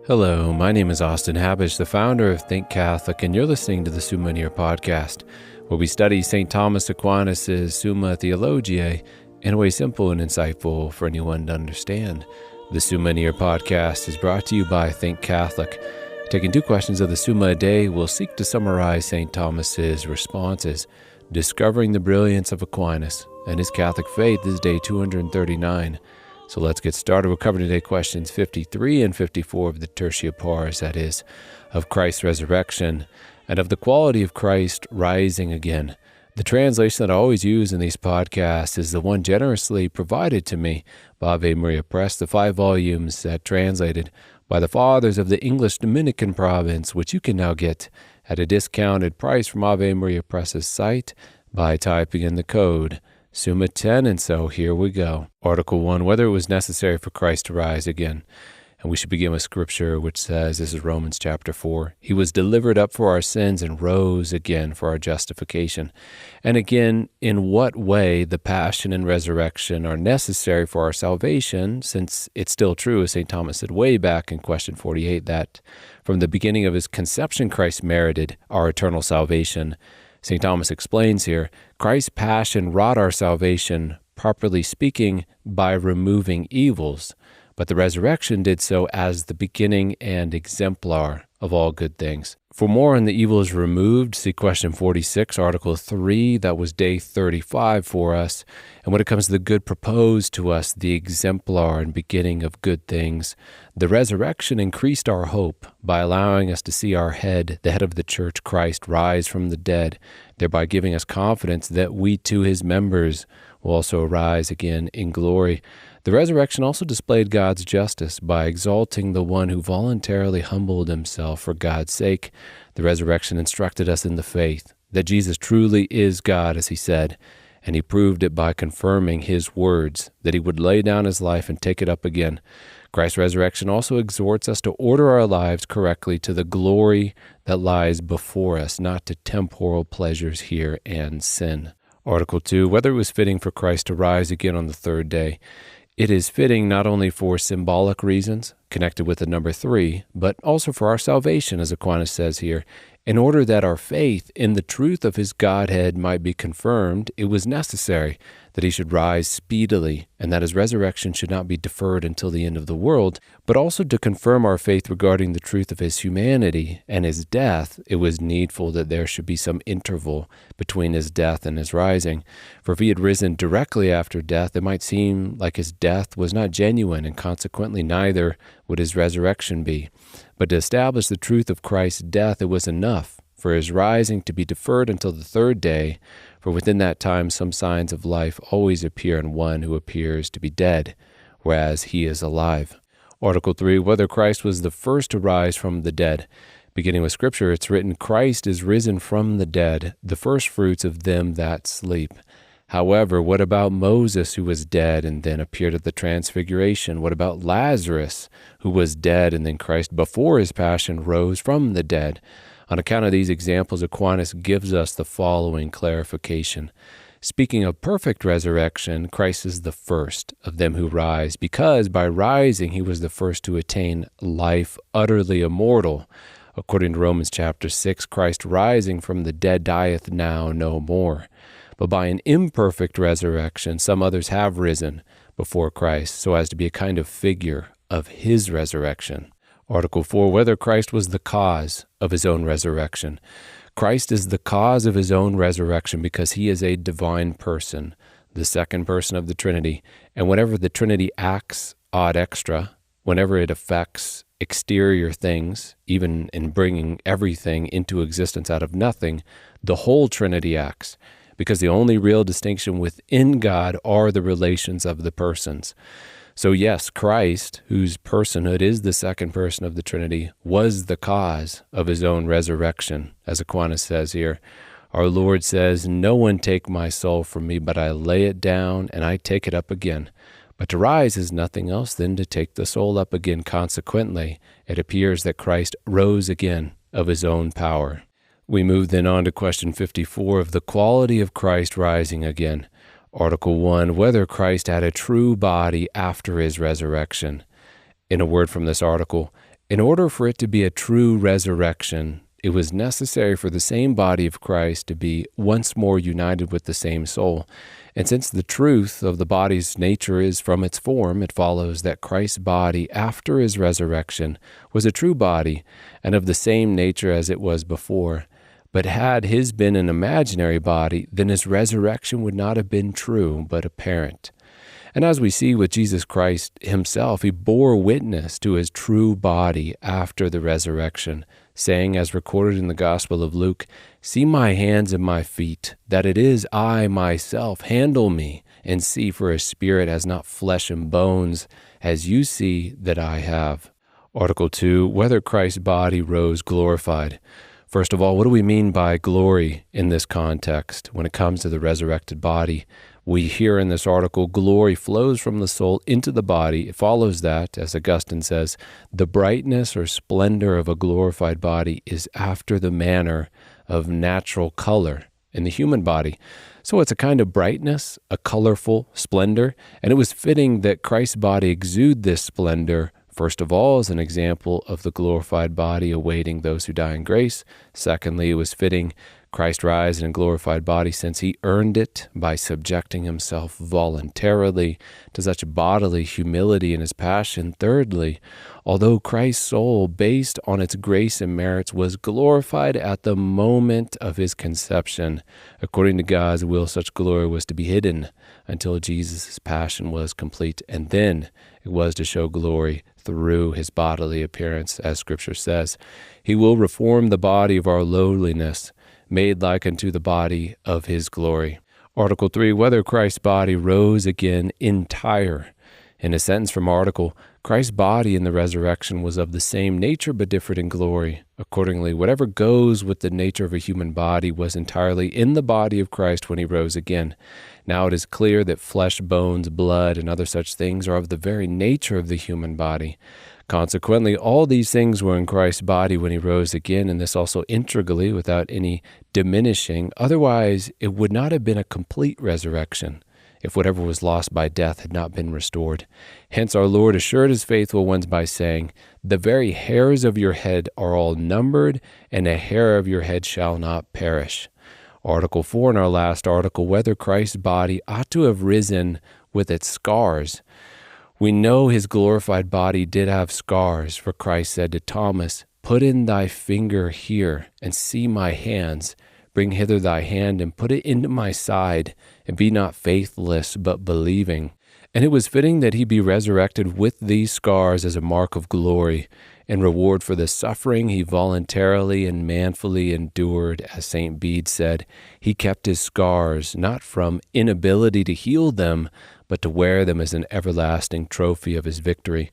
Hello, my name is Austin Habish, the founder of Think Catholic, and you're listening to the Summa Theologica podcast, where we study St. Thomas Aquinas' Summa Theologiae in a way simple and insightful for anyone to understand. The Summa Theologica podcast is brought to you by Think Catholic. Taking two questions of the Summa a day, we'll seek to summarize St. Thomas's responses. Discovering the brilliance of Aquinas and his Catholic faith is day 239. So let's get started. We're covering today questions 53 and 54 of the Tertia Pars, that is, of Christ's resurrection and of the quality of Christ rising again. The translation that I always use in these podcasts is the one generously provided to me by Ave Maria Press, the 5 volumes that translated by the fathers of the English Dominican province, which you can now get at a discounted price from Ave Maria Press's site by typing in the code Summa 10, and so here we go. Article 1, whether it was necessary for Christ to rise again. And we should begin with Scripture, which says, this is Romans chapter 4, He was delivered up for our sins and rose again for our justification. And again, in what way the passion and resurrection are necessary for our salvation, since it's still true, as St. Thomas said way back in question 48, that from the beginning of his conception, Christ merited our eternal salvation. St. Thomas explains here, Christ's passion wrought our salvation, properly speaking, by removing evils, but the resurrection did so as the beginning and exemplar of all good things. For more on the evils removed, see question 46, article 3, that was day 35 for us. And when it comes to the good proposed to us, the exemplar and beginning of good things, the resurrection increased our hope by allowing us to see our head, the head of the church, Christ, rise from the dead, thereby giving us confidence that we too, his members, will also rise again in glory. The resurrection also displayed God's justice by exalting the one who voluntarily humbled himself for God's sake. The resurrection instructed us in the faith that Jesus truly is God, as he said, and he proved it by confirming his words that he would lay down his life and take it up again. Christ's resurrection also exhorts us to order our lives correctly to the glory that lies before us, not to temporal pleasures here and sin. Article 2, whether it was fitting for Christ to rise again on the third day. It is fitting not only for symbolic reasons, connected with the number 3, but also for our salvation, as Aquinas says here. In order that our faith in the truth of his Godhead might be confirmed, it was necessary that he should rise speedily, and that his resurrection should not be deferred until the end of the world, but also to confirm our faith regarding the truth of his humanity and his death, it was needful that there should be some interval between his death and his rising. For if he had risen directly after death, it might seem like his death was not genuine, and consequently neither would his resurrection be. But to establish the truth of Christ's death, it was enough for his rising to be deferred until the third day, for within that time some signs of life always appear in one who appears to be dead, whereas he is alive. Article 3, whether Christ was the first to rise from the dead. Beginning with Scripture, it's written, Christ is risen from the dead, the first fruits of them that sleep. However, what about Moses, who was dead and then appeared at the Transfiguration? What about Lazarus, who was dead and then Christ, before his passion, rose from the dead? On account of these examples, Aquinas gives us the following clarification. Speaking of perfect resurrection, Christ is the first of them who rise, because by rising he was the first to attain life utterly immortal. According to Romans chapter 6, Christ rising from the dead dieth now no more. But by an imperfect resurrection, some others have risen before Christ, so as to be a kind of figure of his resurrection. Article 4, whether Christ was the cause of his own resurrection. Christ is the cause of his own resurrection because he is a divine person, the second person of the Trinity, and whenever the Trinity acts ad extra, whenever it affects exterior things, even in bringing everything into existence out of nothing, the whole Trinity acts, because the only real distinction within God are the relations of the persons. So yes, Christ, whose personhood is the second person of the Trinity, was the cause of his own resurrection, as Aquinas says here. Our Lord says, no one take my soul from me, but I lay it down and I take it up again. But to rise is nothing else than to take the soul up again. Consequently, it appears that Christ rose again of his own power. We move then on to question 54 of the quality of Christ rising again. Article 1, whether Christ had a true body after his resurrection. In a word from this article, In order for it to be a true resurrection, it was necessary for the same body of Christ to be once more united with the same soul. And since the truth of the body's nature is from its form, it follows that Christ's body after his resurrection was a true body and of the same nature as it was before. But had his been an imaginary body, then his resurrection would not have been true, but apparent. And as we see with Jesus Christ himself, he bore witness to his true body after the resurrection, saying, as recorded in the Gospel of Luke, "See my hands and my feet, that it is I myself. Handle me, and see, for a spirit has not flesh and bones, as you see that I have." Article 2, whether Christ's body rose glorified. First of all, what do we mean by glory in this context when it comes to the resurrected body? We hear in this article, glory flows from the soul into the body. It follows that, as Augustine says, the brightness or splendor of a glorified body is after the manner of natural color in the human body. So it's a kind of brightness, a colorful splendor, and it was fitting that Christ's body exude this splendor, first of all, as an example of the glorified body awaiting those who die in grace. Secondly, it was fitting Christ rise in a glorified body since he earned it by subjecting himself voluntarily to such bodily humility in his passion. Thirdly, although Christ's soul, based on its grace and merits, was glorified at the moment of his conception, according to God's will, such glory was to be hidden until Jesus' passion was complete, and then it was to show glory through his bodily appearance, as Scripture says. He will reform the body of our lowliness, made like unto the body of his glory. Article 3, whether Christ's body rose again entire. In a sentence from article, Christ's body in the resurrection was of the same nature but different in glory. Accordingly, whatever goes with the nature of a human body was entirely in the body of Christ when he rose again. Now it is clear that flesh, bones, blood, and other such things are of the very nature of the human body. Consequently, all these things were in Christ's body when he rose again, and this also integrally, without any diminishing. Otherwise, it would not have been a complete resurrection if whatever was lost by death had not been restored. Hence our Lord assured his faithful ones by saying, "The very hairs of your head are all numbered, and a hair of your head shall not perish." Article 4 in our last article, whether Christ's body ought to have risen with its scars. We know his glorified body did have scars, for Christ said to Thomas, "Put in thy finger here, and see my hands. Bring hither thy hand, and put it into my side, and be not faithless, but believing." And it was fitting that he be resurrected with these scars as a mark of glory, in reward for the suffering he voluntarily and manfully endured. As St. Bede said, he kept his scars, not from inability to heal them, but to wear them as an everlasting trophy of his victory.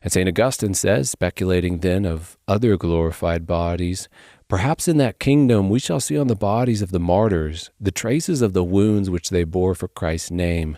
And St. Augustine says, speculating then of other glorified bodies, perhaps in that kingdom we shall see on the bodies of the martyrs the traces of the wounds which they bore for Christ's name,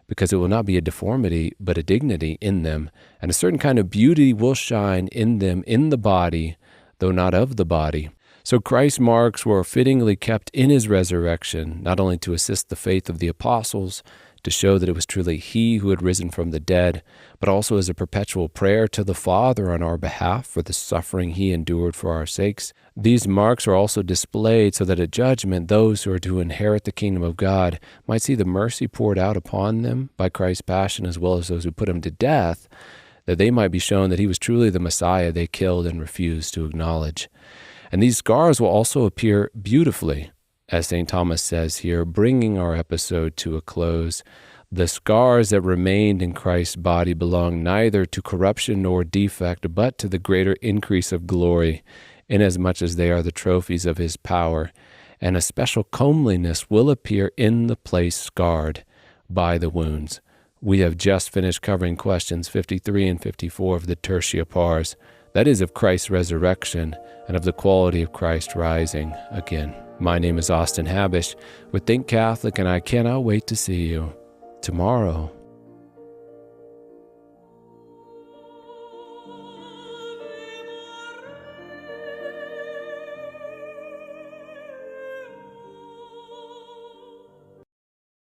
because it will not be a deformity, but a dignity in them, and a certain kind of beauty will shine in them in the body, though not of the body. So Christ's marks were fittingly kept in his resurrection, not only to assist the faith of the apostles, to show that it was truly he who had risen from the dead, but also as a perpetual prayer to the Father on our behalf for the suffering he endured for our sakes. These marks are also displayed so that at judgment those who are to inherit the kingdom of God might see the mercy poured out upon them by Christ's passion, as well as those who put him to death, that they might be shown that he was truly the Messiah they killed and refused to acknowledge. And these scars will also appear beautifully, as St. Thomas says here, bringing our episode to a close. The scars that remained in Christ's body belong neither to corruption nor defect, but to the greater increase of glory, inasmuch as they are the trophies of his power, and a special comeliness will appear in the place scarred by the wounds. We have just finished covering questions 53 and 54 of the Tertia Pars, that is, of Christ's resurrection and of the quality of Christ rising again. My name is Austin Habish with Think Catholic, and I cannot wait to see you tomorrow.